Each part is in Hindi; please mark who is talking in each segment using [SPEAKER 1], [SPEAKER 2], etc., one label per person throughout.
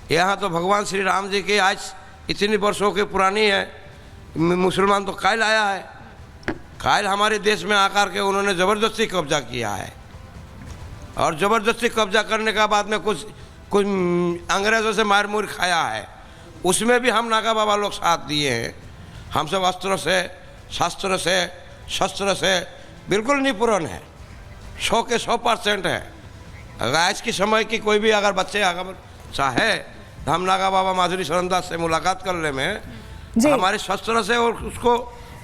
[SPEAKER 1] यहाँ तो भगवान श्री राम जी की आज इतनी वर्षों की पुरानी है, मुसलमान तो कायल आया है, कायल हमारे देश में आकर के उन्होंने ज़बरदस्ती कब्जा किया है, और ज़बरदस्ती कब्जा करने के बाद में कुछ अंग्रेज़ों से मार मूर खाया है, उसमें भी हम नागा बाबा लोग साथ दिए हैं। हम सब अस्त्रों से, शस्त्र से बिल्कुल निपुण है, 100 के 100% है। अगर आज के समय की कोई भी अगर बच्चे अगर चाहे हम नागा बाबा माधुरी शरणदास से मुलाकात करने में हमारे शस्त्र से और उसको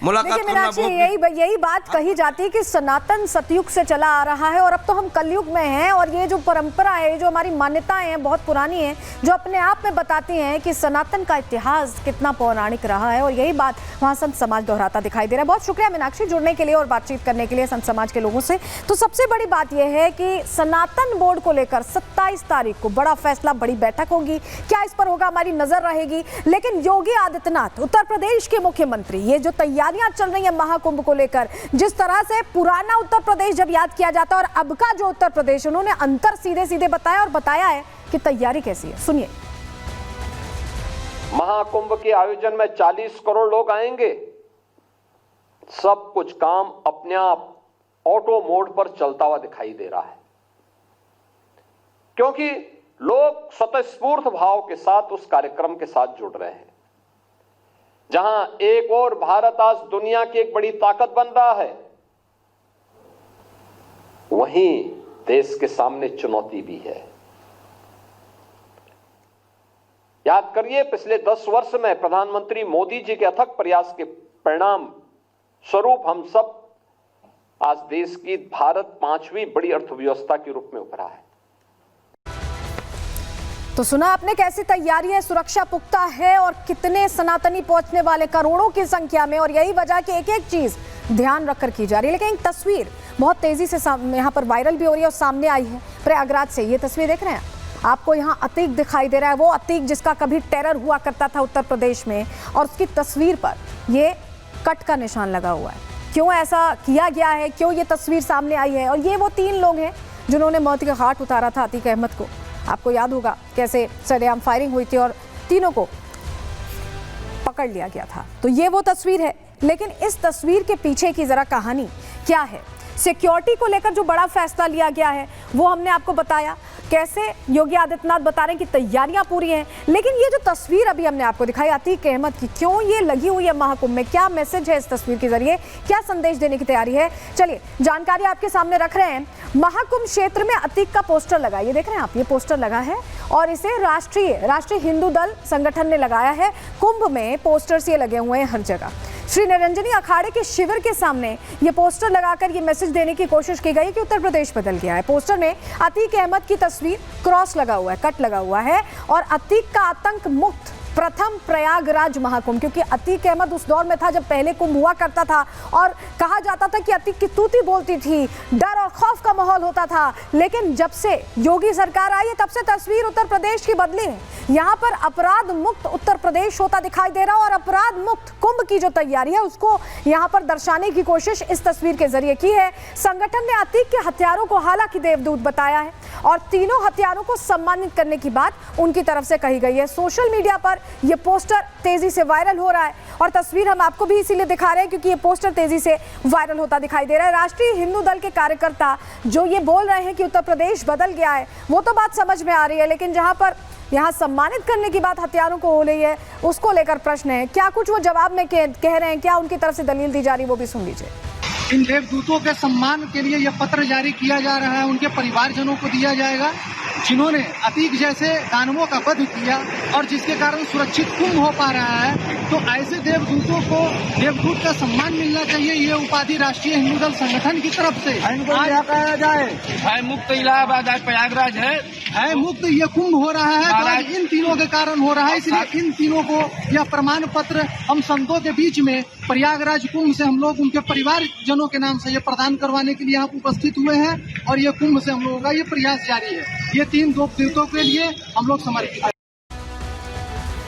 [SPEAKER 1] मुलाकात करना बहुत
[SPEAKER 2] यही बात कही जाती है कि सनातन सतयुग से चला आ रहा है और अब तो हम कलयुग में हैं, और ये जो परंपरा है, जो हमारी मान्यताएं हैं बहुत पुरानी हैं, जो अपने आप में बताती हैं कि सनातन का इतिहास कितना पौराणिक रहा है, और यही बात वहाँ संत समाज दोहराता दिखाई दे रहा है। बहुत शुक्रिया मीनाक्षी जुड़ने के लिए और बातचीत करने के लिए संत समाज के लोगों से। तो सबसे बड़ी बात यह है कि सनातन बोर्ड को लेकर 27 तारीख को बड़ा फैसला, बड़ी बैठक होगी, क्या इस पर होगा हमारी नजर रहेगी। लेकिन योगी आदित्यनाथ उत्तर प्रदेश के मुख्यमंत्री, ये जो तैयारियां चल रही है महाकुंभ को लेकर, जिस तरह से पुराना उत्तर प्रदेश जब याद किया जाता है और अब का जो उत्तर प्रदेश, उन्होंने अंतर सीधे सीधे बताया और बताया है कि तैयारी कैसी है। सुनिए।
[SPEAKER 3] महाकुंभ के आयोजन में 40 करोड़ लोग आएंगे, सब कुछ काम अपने आप ऑटो मोड पर चलता हुआ दिखाई दे रहा है, क्योंकि लोग स्वतःस्फूर्त भाव के साथ उस कार्यक्रम के साथ जुड़ रहे हैं। जहां एक और भारत आज दुनिया की एक बड़ी ताकत बन रहा है, वहीं देश के सामने चुनौती भी है। याद करिए, पिछले 10 वर्ष में प्रधानमंत्री मोदी जी के अथक प्रयास के परिणाम स्वरूप हम सब आज देश की भारत 5वीं बड़ी अर्थव्यवस्था के रूप में उभरा है।
[SPEAKER 2] तो सुना आपने कैसी तैयारी है, सुरक्षा पुख्ता है और कितने सनातनी पहुंचने वाले करोड़ों की संख्या में, और यही वजह कि एक एक चीज ध्यान रखकर की जा रही है। लेकिन एक तस्वीर बहुत तेजी से यहाँ पर वायरल भी हो रही है और सामने आई है प्रयागराज से। ये तस्वीर देख रहे हैं आपको, यहाँ अतीक दिखाई दे रहा है, वो अतीक जिसका कभी टेरर हुआ करता था उत्तर प्रदेश में, और उसकी तस्वीर पर ये कट का निशान लगा हुआ है। क्यों ऐसा किया गया है, क्यों ये तस्वीर सामने आई है? और ये वो 3 लोग हैं जिन्होंने मौत के घाट उतारा था अतीक अहमद को। आपको याद होगा कैसे सरेआम फायरिंग हुई थी और तीनों को पकड़ लिया गया था। तो ये वो तस्वीर है, लेकिन इस तस्वीर के पीछे की जरा कहानी क्या है, सिक्योरिटी को लेकर जो बड़ा फैसला लिया गया है वो हमने आपको बताया, कैसे योगी आदित्यनाथ बता रहे हैं कि तैयारियां पूरी हैं। लेकिन ये जो तस्वीर अभी हमने आपको दिखाई अतीक अहमद की, क्यों ये लगी हुई है महाकुंभ में, क्या मैसेज है इस तस्वीर के जरिए, क्या संदेश देने की तैयारी है, चलिए जानकारी आपके सामने रख रहे हैं। महाकुंभ क्षेत्र में अतीक का पोस्टर लगा, ये देख रहे हैं आप, ये पोस्टर लगा है और इसे राष्ट्रीय हिंदू दल संगठन ने लगाया है। कुंभ में पोस्टर्स ये लगे हुए हैं हर जगह। श्री निरंजनी अखाड़े के शिविर के सामने ये पोस्टर लगाकर ये मैसेज देने की कोशिश की गई कि उत्तर प्रदेश बदल गया है। पोस्टर में अतीक अहमद की तस्वीर, क्रॉस लगा हुआ है, कट लगा हुआ है, और अतीक का आतंक मुक्त प्रथम प्रयागराज महाकुंभ, क्योंकि अतीक अहमद उस दौर में था जब पहले कुंभ हुआ करता था और कहा जाता था कि अतीक की तूती बोलती थी, डर और खौफ का माहौल होता था। लेकिन जब से योगी सरकार आई है तब से तस्वीर उत्तर प्रदेश की बदली है। यहाँ पर अपराध मुक्त उत्तर प्रदेश होता दिखाई दे रहा है और अपराध मुक्त कुंभ की जो तैयारी है उसको यहाँ पर दर्शाने की कोशिश इस तस्वीर के जरिए की है। संगठन ने अतीक के हथियारों को हालांकि देवदूत बताया है और तीनों हथियारों को सम्मानित करने की बात उनकी तरफ से कही गई है। सोशल मीडिया पर यह पोस्टर तेजी से वायरल हो रहा है और तस्वीर हम आपको भी इसीलिए दिखा रहे हैं क्योंकि ये पोस्टर तेजी से वायरल होता दिखाई दे रहा है। राष्ट्रीय हिंदू दल के कार्यकर्ता जो ये बोल रहे हैं कि उत्तर प्रदेश बदल गया है, वो तो बात समझ में आ रही है, लेकिन जहां पर यहाँ सम्मानित करने की बात हथियारों को हो रही है उसको लेकर प्रश्न है। क्या कुछ वो जवाब में कह रहे हैं, क्या उनकी तरफ से दलील दी जा रही है, वो भी सुन लीजिए।
[SPEAKER 4] इन देवदूतों के सम्मान के लिए यह पत्र जारी किया जा रहा है, उनके परिवारजनों को दिया जाएगा जिन्होंने अतीक जैसे दानवों का वध किया और जिसके कारण सुरक्षित कुंभ हो पा रहा है। तो ऐसे देवदूतों को देवदूत का सम्मान मिलना चाहिए। ये उपाधि राष्ट्रीय हिंदू दल संगठन की तरफ से कहा जाए।
[SPEAKER 5] भय मुक्त इलाहाबाद प्रयागराज है,
[SPEAKER 4] भय मुक्त ये कुंभ हो रहा है तो इन तीनों के कारण हो रहा है, इसलिए इन तीनों को यह प्रमाण पत्र हम संतों के बीच में प्रयागराज कुंभ से हम लोग उनके परिवारजनों के नाम से ये प्रदान करवाने के लिए यहाँ उपस्थित हुए हैं और ये कुंभ से हम लोगों का ये प्रयास जारी है। ये 3 देवदूतों के लिए हम लोग समर्पित हैं।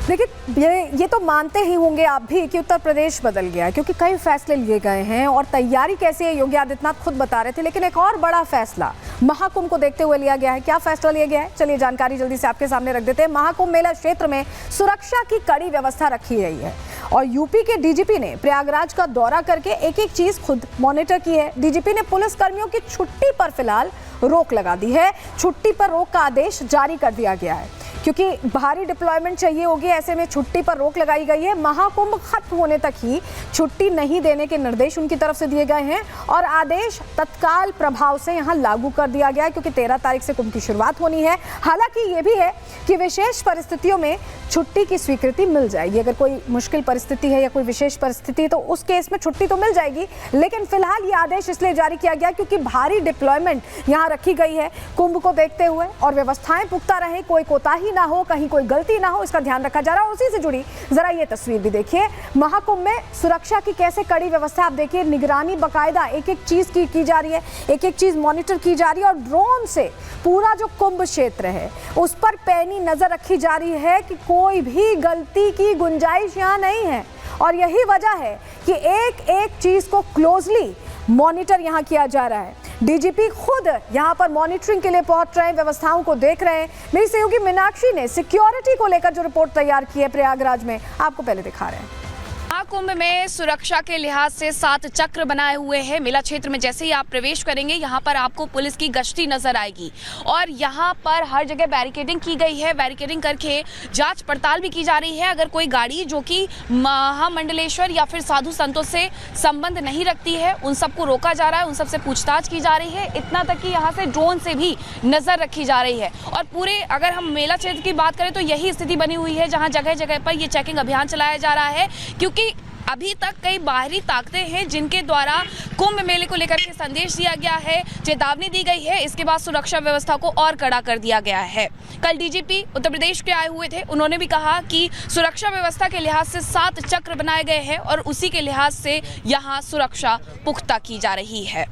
[SPEAKER 2] देखिए ये तो मानते ही होंगे आप भी कि उत्तर प्रदेश बदल गया है, क्योंकि कई फैसले लिए गए हैं और तैयारी कैसी है योगी आदित्यनाथ खुद बता रहे थे। लेकिन एक और बड़ा फैसला महाकुंभ को देखते हुए लिया गया है। क्या फैसला लिया गया है, चलिए जानकारी जल्दी से आपके सामने रख देते हैं। महाकुंभ मेला क्षेत्र में सुरक्षा की कड़ी व्यवस्था रखी गई है और यूपी के डीजीपी ने प्रयागराज का दौरा करके एक एक चीज खुद मॉनिटर की है। डीजीपी ने पुलिस कर्मियों की छुट्टी पर फिलहाल रोक लगा दी है। छुट्टी पर रोक का आदेश जारी कर दिया गया है क्योंकि भारी डिप्लॉयमेंट चाहिए होगी, ऐसे में छुट्टी पर रोक लगाई गई है। महाकुंभ खत्म होने तक ही छुट्टी नहीं देने के निर्देश उनकी तरफ से दिए गए हैं और आदेश तत्काल प्रभाव से यहां लागू कर दिया गया है क्योंकि 13 तारीख से कुंभ की शुरुआत होनी है। हालांकि ये भी है कि विशेष परिस्थितियों में छुट्टी की स्वीकृति मिल जाएगी। अगर कोई मुश्किल परिस्थिति है या कोई विशेष परिस्थिति तो उस केस में छुट्टी तो मिल जाएगी, लेकिन फिलहाल ये आदेश इसलिए जारी किया गया क्योंकि भारी डिप्लॉयमेंट यहाँ रखी गई है कुंभ को देखते हुए और व्यवस्थाएं पुख्ता रहे, कोई कोताही ना हो, कहीं कोई गलती ना हो, इसका ध्यान रखा जा रहा है। उसी से जुड़ी जरा ये तस्वीर भी देखिए। महाकुंभ में सुरक्षा की कैसे कड़ी व्यवस्था, आप देखिए निगरानी बकायदा एक एक चीज की जा रही है, एक एक चीज मॉनिटर की जा रही है और ड्रोन से पूरा जो कुंभ क्षेत्र है उस पर पैनी नजर रखी जा रही है कि कोई भी गलती की गुंजाइश यहाँ नहीं है। और यही वजह है कि एक एक चीज को क्लोजली मॉनिटर यहाँ किया जा रहा है। डीजीपी खुद यहाँ पर मॉनिटरिंग के लिए पहुंच रहे हैं, व्यवस्थाओं को देख रहे हैं। मेरी सहयोगी मीनाक्षी ने सिक्योरिटी को लेकर जो रिपोर्ट तैयार की है प्रयागराज में, आपको पहले दिखा रहे हैं।
[SPEAKER 6] महाकुंभ में सुरक्षा के लिहाज से 7 चक्र बनाए हुए हैं। मेला क्षेत्र में जैसे ही आप प्रवेश करेंगे यहाँ पर आपको पुलिस की गश्ती नजर आएगी और यहाँ पर हर जगह बैरिकेडिंग की गई है। बैरिकेडिंग करके जांच पड़ताल भी की जा रही है। अगर कोई गाड़ी जो कि महामंडलेश्वर या फिर साधु संतों से संबंध नहीं रखती है उन सबको रोका जा रहा है, उन सबसे पूछताछ की जा रही है। इतना तक कि यहाँ से ड्रोन से भी नजर रखी जा रही है। और पूरे अगर हम मेला क्षेत्र की बात करें तो यही स्थिति बनी हुई है जहाँ जगह जगह पर ये चेकिंग अभियान चलाया जा रहा है क्योंकि अभी तक कई बाहरी ताकतें हैं जिनके द्वारा कुंभ मेले को लेकर के संदेश दिया गया है, चेतावनी दी गई है। इसके बाद सुरक्षा व्यवस्था को और कड़ा कर दिया गया है। कल डीजीपी उत्तर प्रदेश के आए हुए थे, उन्होंने भी कहा कि सुरक्षा व्यवस्था के लिहाज से 7 चक्र बनाए गए हैं और उसी के लिहाज से यहाँ सुरक्षा पुख्ता की जा रही है।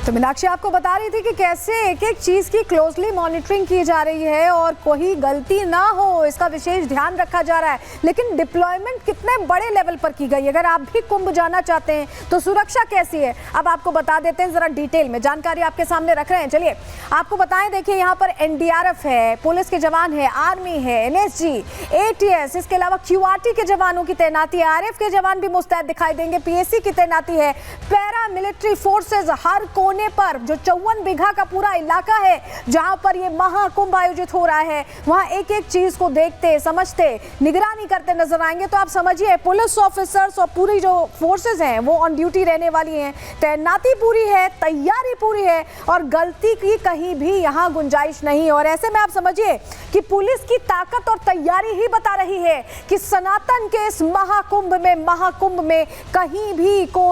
[SPEAKER 2] तो मीनाक्षी आपको बता रही थी कि कैसे एक एक चीज की क्लोजली मॉनिटरिंग की जा रही है और कोई गलती ना हो इसका विशेष ध्यान रखा जा रहा है। लेकिन डिप्लॉयमेंट कितने बड़े लेवल पर की गई, अगर आप भी कुंभ जाना चाहते हैं तो सुरक्षा कैसी है अब आपको बता देते हैं। जरा डिटेल में जानकारी आपके सामने रख रहे हैं, चलिए आपको बताएं। देखिए यहाँ पर एनडीआरएफ है, पुलिस के जवान है, आर्मी है, एनएसजी, एटीएस, इसके अलावा क्यूआरटी के जवानों की तैनाती है, आरएफ के जवान भी मुस्तैद दिखाई देंगे, पीएसी की तैनाती है, पैरा मिलिट्री फोर्सेज हर कोने पर जो 54 बीघा का पूरा इलाका है जहां पर ये महाकुंभ आयोजित हो रहा है वहां एक एक चीज को देखते समझते निगरानी करते नजर आएंगे। तो आप समझिए पुलिस ऑफिसर्स और पूरी जो फोर्सेज हैं वो ऑन ड्यूटी रहने वाली हैं, तैनाती पूरी है, तैयारी पूरी है और गलती की कहीं भी यहां गुंजाइश नहीं। और ऐसे में आप समझिए कि पुलिस की ताकत और तैयारी ही बता रही है कि सनातन के इस महाकुंभ में कहीं भी कोई